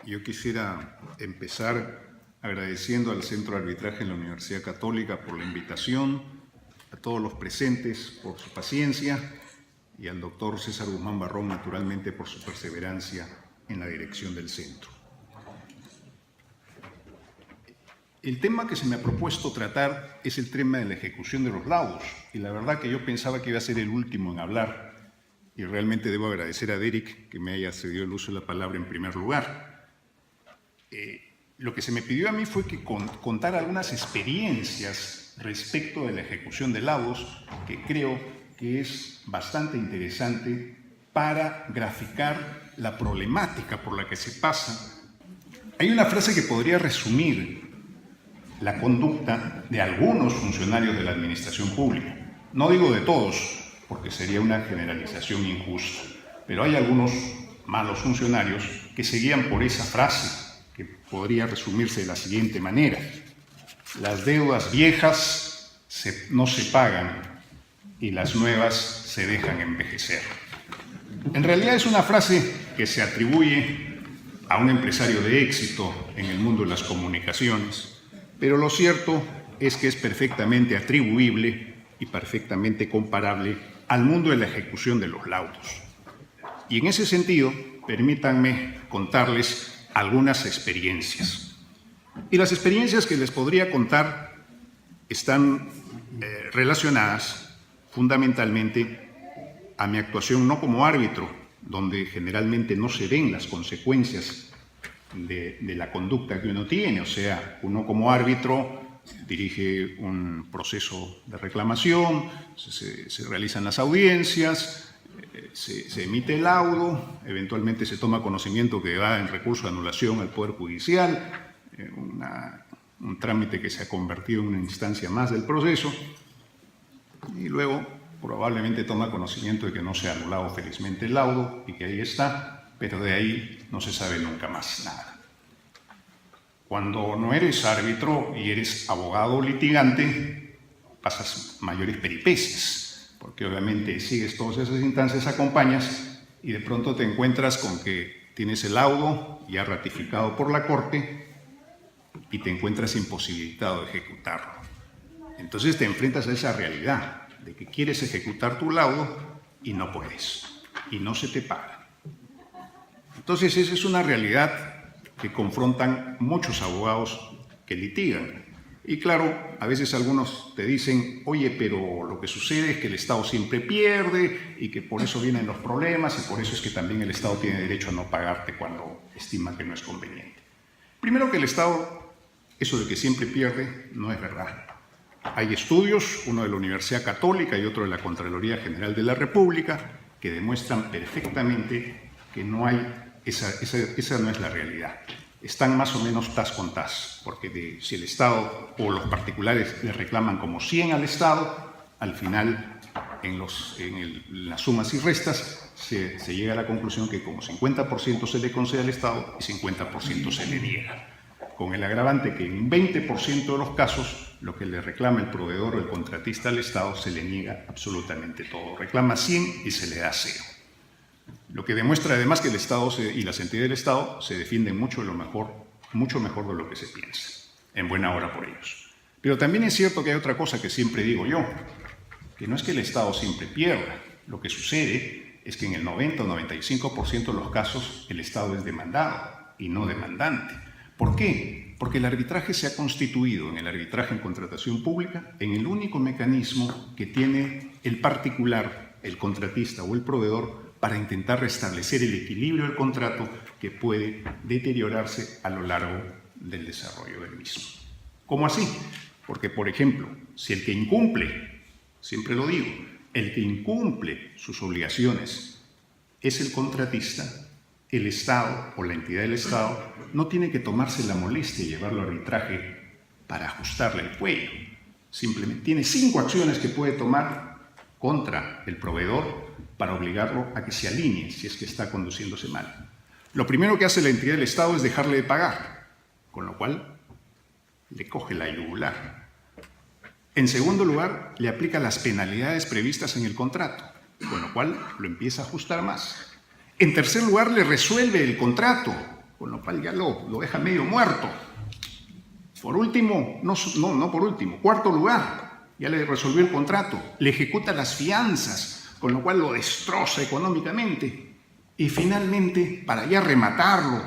Yo quisiera empezar agradeciendo al Centro de Arbitraje en la Universidad Católica por la invitación, a todos los presentes por su paciencia y al doctor César Guzmán Barrón, naturalmente, por su perseverancia en la dirección del centro. El tema que se me ha propuesto tratar es el tema de la ejecución de los laudos, y la verdad que yo pensaba que iba a ser el último en hablar, y realmente debo agradecer a Derek que me haya cedido el uso de la palabra en primer lugar. Lo que se me pidió a mí fue que contara algunas experiencias respecto de la ejecución de laudos, que creo que es bastante interesante para graficar la problemática por la que se pasa. Hay una frase que podría resumir la conducta de algunos funcionarios de la administración pública. No digo de todos, porque sería una generalización injusta, pero hay algunos malos funcionarios que se guían por esa frase, que podría resumirse de la siguiente manera: las deudas viejas no se pagan y las nuevas se dejan envejecer. En realidad es una frase que se atribuye a un empresario de éxito en el mundo de las comunicaciones, pero lo cierto es que es perfectamente atribuible y perfectamente comparable al mundo de la ejecución de los laudos. Y en ese sentido, permítanme contarles algunas experiencias. Y las experiencias que les podría contar están relacionadas fundamentalmente a mi actuación no como árbitro, donde generalmente no se ven las consecuencias de la conducta que uno tiene. O sea, uno como árbitro dirige un proceso de reclamación, se realizan las audiencias, se emite el laudo, eventualmente se toma conocimiento que va en recurso de anulación al Poder Judicial, un trámite que se ha convertido en una instancia más del proceso, y luego probablemente toma conocimiento de que no se ha anulado felizmente el laudo y que ahí está, pero de ahí no se sabe nunca más nada. Cuando no eres árbitro y eres abogado o litigante, pasas mayores peripecias, porque obviamente sigues todas esas instancias, acompañas, y de pronto te encuentras con que tienes el laudo ya ratificado por la Corte y te encuentras imposibilitado de ejecutarlo. Entonces te enfrentas a esa realidad de que quieres ejecutar tu laudo y no puedes, y no se te paga. Entonces esa es una realidad que confrontan muchos abogados que litigan. Y claro, a veces algunos te dicen: oye, pero lo que sucede es que el Estado siempre pierde y que por eso vienen los problemas y por eso es que también el Estado tiene derecho a no pagarte cuando estima que no es conveniente. Primero, que el Estado, eso de que siempre pierde, no es verdad. Hay estudios, uno de la Universidad Católica y otro de la Contraloría General de la República, que demuestran perfectamente que no hay, esa no es la realidad. Están más o menos tas con tas, porque si el Estado o los particulares le reclaman como 100 al Estado, al final, en las sumas y restas, se llega a la conclusión que como 50% se le concede al Estado y 50% se le niega, con el agravante que en 20% de los casos lo que le reclama el proveedor o el contratista al Estado se le niega absolutamente todo. Reclama 100 y se le da 0. Lo que demuestra además que el Estado y las entidades del Estado se defienden mucho mejor de lo que se piensa, en buena hora por ellos. Pero también es cierto que hay otra cosa que siempre digo yo, que no es que el Estado siempre pierda. Lo que sucede es que en el 90 o 95% de los casos el Estado es demandado y no demandante. ¿Por qué? Porque el arbitraje se ha constituido, en el arbitraje en contratación pública, en el único mecanismo que tiene el particular, el contratista o el proveedor, para intentar restablecer el equilibrio del contrato que puede deteriorarse a lo largo del desarrollo del mismo. ¿Cómo así? Porque, por ejemplo, si el que incumple, siempre lo digo, el que incumple sus obligaciones es el contratista, el Estado o la entidad del Estado no tiene que tomarse la molestia de llevarlo a arbitraje para ajustarle el cuello. Simplemente tiene 5 acciones que puede tomar contra el proveedor para obligarlo a que se alinee si es que está conduciéndose mal. Lo primero que hace la entidad del Estado es dejarle de pagar, con lo cual le coge la yugular. En segundo lugar, le aplica las penalidades previstas en el contrato, con lo cual lo empieza a ajustar más. En tercer lugar, le resuelve el contrato con lo cual ya lo deja medio muerto. Por último, no por último, cuarto lugar, ya le resolvió el contrato, le ejecuta las fianzas, con lo cual lo destroza económicamente. Y finalmente, para ya rematarlo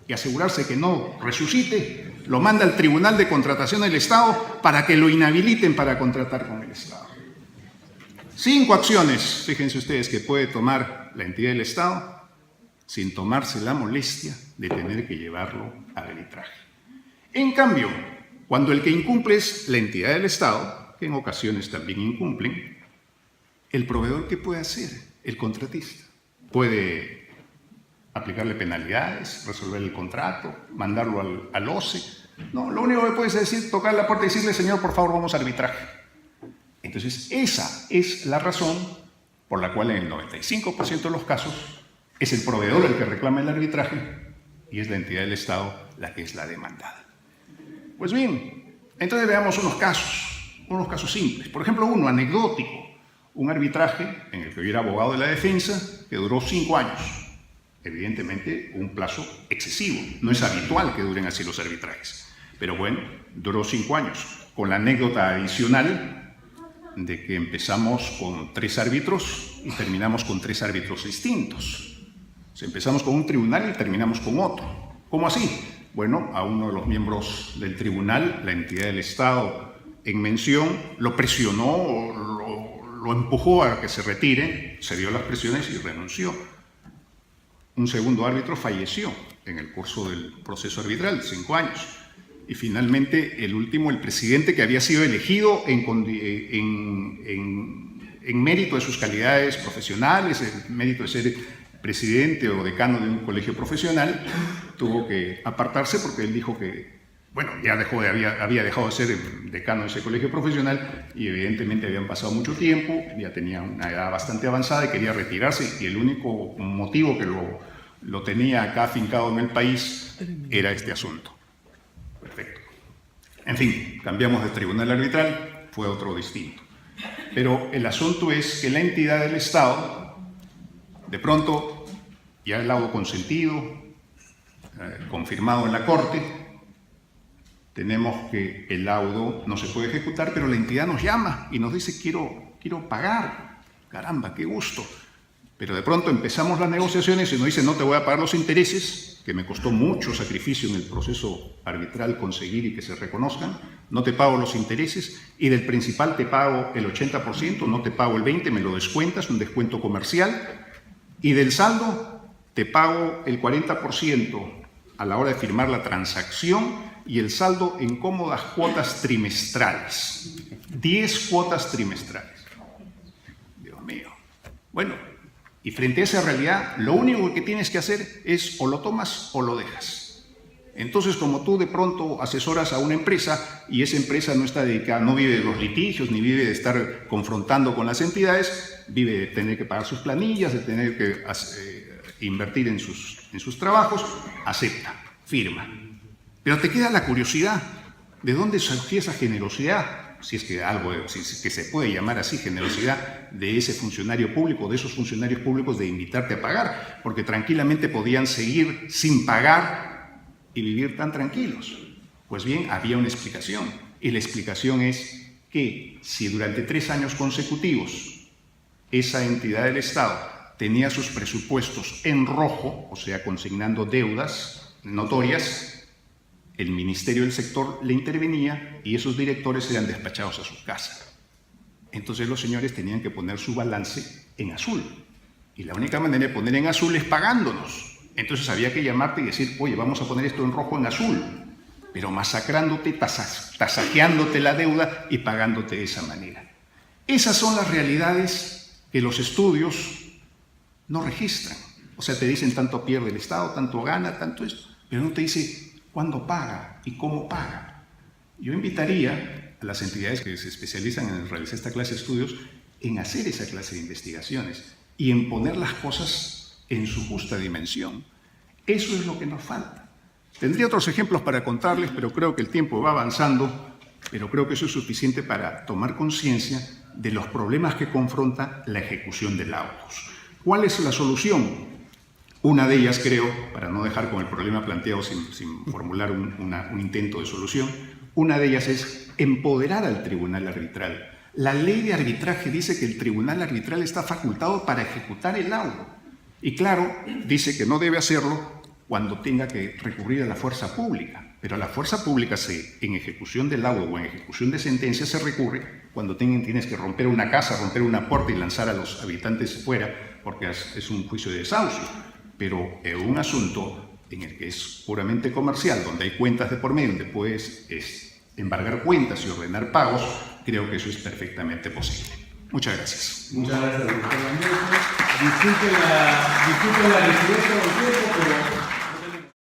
y asegurarse que no resucite, lo manda al Tribunal de Contratación del Estado para que lo inhabiliten para contratar con el Estado. 5 acciones, fíjense ustedes, que puede tomar la entidad del Estado sin tomarse la molestia de tener que llevarlo a arbitraje. En cambio, cuando el que incumple es la entidad del Estado, que en ocasiones también incumplen, el proveedor, ¿qué puede hacer? El contratista puede aplicarle penalidades, resolver el contrato, mandarlo al OCE. No, lo único que puede hacer es tocar la puerta y decirle, señor, por favor, vamos a arbitraje. Entonces, esa es la razón por la cual en el 95% de los casos es el proveedor el que reclama el arbitraje y es la entidad del Estado la que es la demandada. Pues bien, entonces veamos unos casos simples. Por ejemplo, uno anecdótico, un arbitraje en el que hubiera abogado de la defensa que duró 5 años. Evidentemente, un plazo excesivo. No es habitual que duren así los arbitrajes. Pero bueno, duró 5 años, con la anécdota adicional de que empezamos con 3 árbitros y terminamos con 3 árbitros distintos. O sea, empezamos con un tribunal y terminamos con otro. ¿Cómo así? Bueno, a uno de los miembros del tribunal, la entidad del Estado en mención, lo presionó, lo empujó a que se retire, cedió las presiones y renunció. Un segundo árbitro falleció en el curso del proceso arbitral, 5 años. Y finalmente, el último, el presidente que había sido elegido en mérito de sus calidades profesionales, en mérito de ser presidente o decano de un colegio profesional, tuvo que apartarse porque él dijo que, bueno, ya había dejado de ser decano de ese colegio profesional y evidentemente habían pasado mucho tiempo, ya tenía una edad bastante avanzada y quería retirarse, y el único motivo que lo tenía acá afincado en el país era este asunto. Perfecto. En fin, cambiamos de tribunal arbitral, fue otro distinto. Pero el asunto es que la entidad del Estado, de pronto, ya el laudo consentido, confirmado en la Corte, tenemos que el laudo no se puede ejecutar, pero la entidad nos llama y nos dice, quiero pagar. Caramba, qué gusto. Pero de pronto empezamos las negociaciones y nos dice, no te voy a pagar los intereses, que me costó mucho sacrificio en el proceso arbitral conseguir y que se reconozcan, no te pago los intereses, y del principal te pago el 80%, no te pago el 20%, me lo descuentas, un descuento comercial, y del saldo te pago el 40% a la hora de firmar la transacción y el saldo en cómodas cuotas trimestrales. 10 cuotas trimestrales. Dios mío. Bueno, y frente a esa realidad, lo único que tienes que hacer es o lo tomas o lo dejas. Entonces, como tú de pronto asesoras a una empresa y esa empresa no está dedicada, no vive de los litigios, ni vive de estar confrontando con las entidades, vive de tener que pagar sus planillas, de tener que invertir en sus trabajos, acepta, firma. Pero te queda la curiosidad, ¿de dónde surgió esa generosidad? Si es que que se puede llamar así, generosidad de ese funcionario público, de esos funcionarios públicos, de invitarte a pagar, porque tranquilamente podían seguir sin pagar y vivir tan tranquilos. Pues bien, había una explicación, y la explicación es que si durante 3 años consecutivos esa entidad del Estado tenía sus presupuestos en rojo, o sea, consignando deudas notorias, el Ministerio del Sector le intervenía y esos directores eran despachados a su casa. Entonces los señores tenían que poner su balance en azul. Y la única manera de poner en azul es pagándonos. Entonces había que llamarte y decir, oye, vamos a poner esto en rojo en azul, pero masacrándote, tasajeándote la deuda y pagándote de esa manera. Esas son las realidades que los estudios no registran. O sea, te dicen tanto pierde el Estado, tanto gana, tanto esto, pero no te dice cuándo paga y cómo paga. Yo invitaría a las entidades que se especializan en realizar esta clase de estudios en hacer esa clase de investigaciones y en poner las cosas en su justa dimensión. Eso es lo que nos falta. Tendría otros ejemplos para contarles, pero creo que el tiempo va avanzando, pero creo que eso es suficiente para tomar conciencia de los problemas que confronta la ejecución de laudos. ¿Cuál es la solución? Una de ellas, creo, para no dejar con el problema planteado sin formular un intento de solución, una de ellas es empoderar al tribunal arbitral. La ley de arbitraje dice que el tribunal arbitral está facultado para ejecutar el laudo. Y claro, dice que no debe hacerlo cuando tenga que recurrir a la fuerza pública. Pero a la fuerza pública, en ejecución del laudo o en ejecución de sentencia, se recurre cuando tienes que romper una casa, romper una puerta y lanzar a los habitantes fuera, porque es un juicio de desahucio. Pero en un asunto en el que es puramente comercial, donde hay cuentas de por medio, donde puedes embargar cuentas y ordenar pagos, creo que eso es perfectamente posible. Muchas gracias. Muchas gracias, doctor Mendoza. Disculpe la rigidez del tiempo, pero